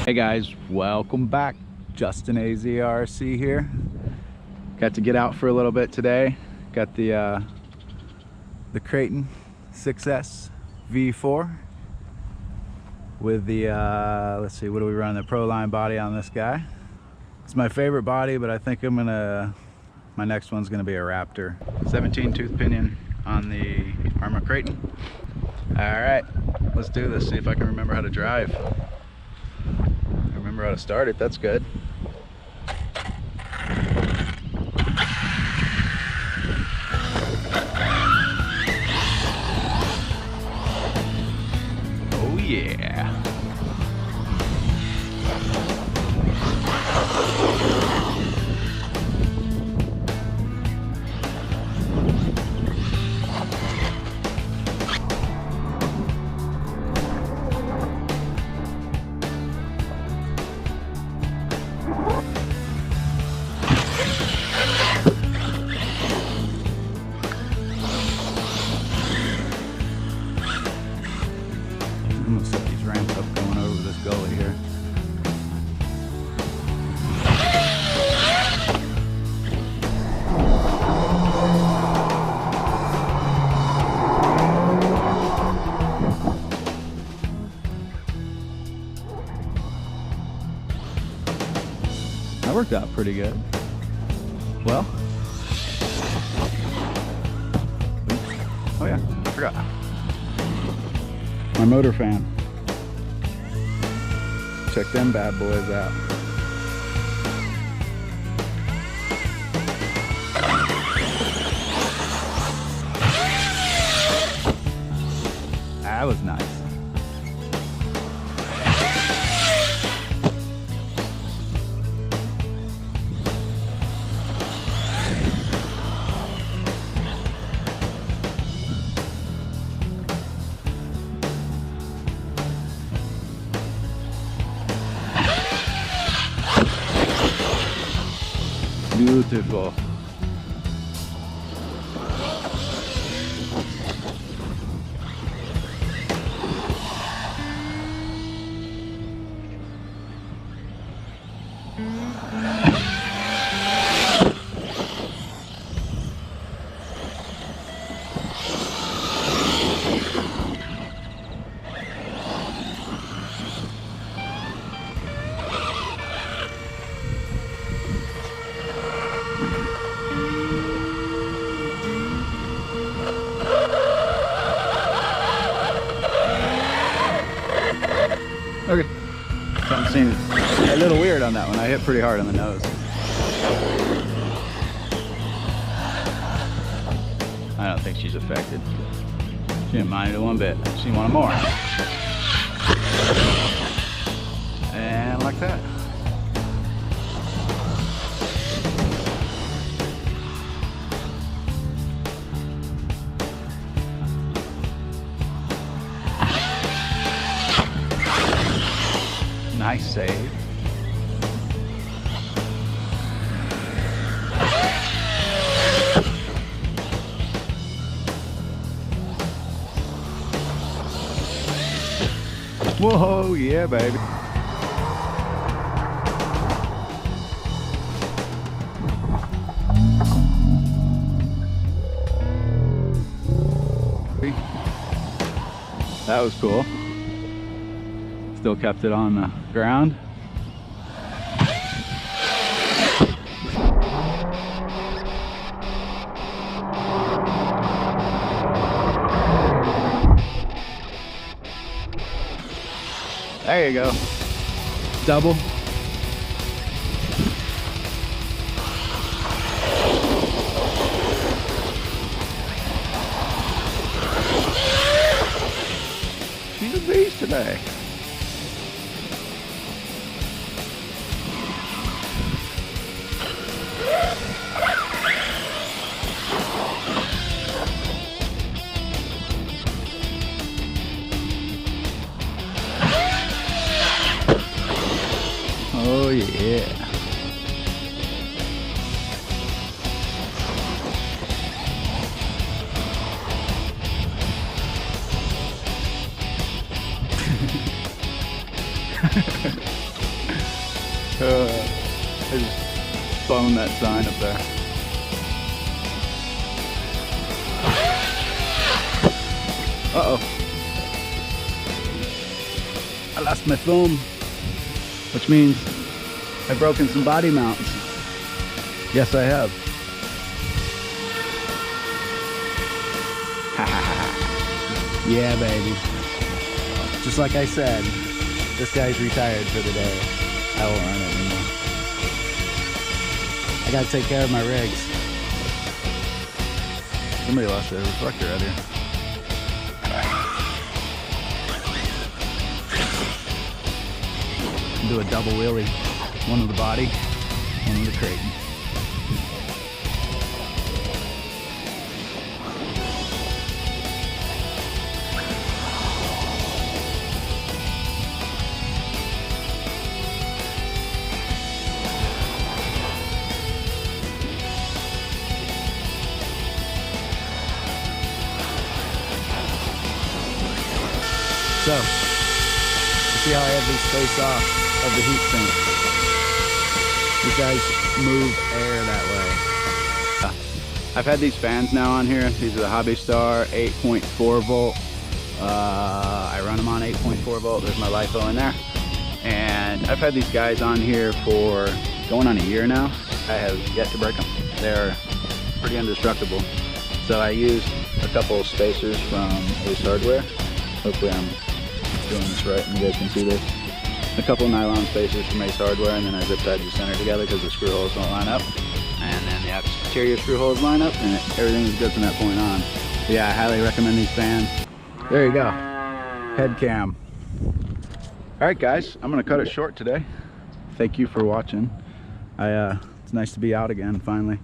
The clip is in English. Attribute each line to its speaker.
Speaker 1: Hey guys, welcome back. Justin AZRC here. Got to get out for a little bit today. Got the Kraton 6S V4 with the let's see, what do we run, the Pro Line body on this guy. It's my favorite body, but I think my next one's gonna be a Raptor. 17 tooth pinion on the Arrma Kraton. All right, let's do this. See if I can remember how to drive. Remember how to start it, that's good. Oh yeah. I'm gonna set these ramps up going over this gully here. That worked out pretty good. Well, oh yeah, I forgot. My motor fan. Check them bad boys out. That was nice. Beautiful. Okay, something seemed a little weird on that one. I hit pretty hard on the nose. I don't think she's affected. She didn't mind it one bit. She wanted more. And like that. Nice save. Whoa, yeah, baby. That was cool. Still kept it on the ground. There you go. Double. She's a beast today. Oh yeah. I just blown that sign up there. Uh-oh. I lost my foam, which means I've broken some body mounts. Yes, I have. Yeah, baby. Just like I said, this guy's retired for the day. I won't run it anymore. I gotta take care of my rigs. Somebody lost their reflector out here. Do a double wheelie. One of the body, one of the Kraton. So, you see how I have these space off of the heat sink. These guys move air that way. I've had these fans now on here. These are the Hobby Star 8.4 volt. I run them on 8.4 volt. There's my LiPo in there. And I've had these guys on here for going on a year now. I have yet to break them. They're pretty indestructible. So I used a couple of spacers from Ace Hardware. Hopefully I'm doing this right and you guys can see this. A couple of nylon spacers from Ace Hardware, and then I zip tied the center together because the screw holes don't line up. And then the exterior screw holes line up, and everything is good from that point on. But yeah, I highly recommend these fans. There you go. Head cam. Alright guys, I'm gonna cut it short today. Thank you for watching. It's nice to be out again finally.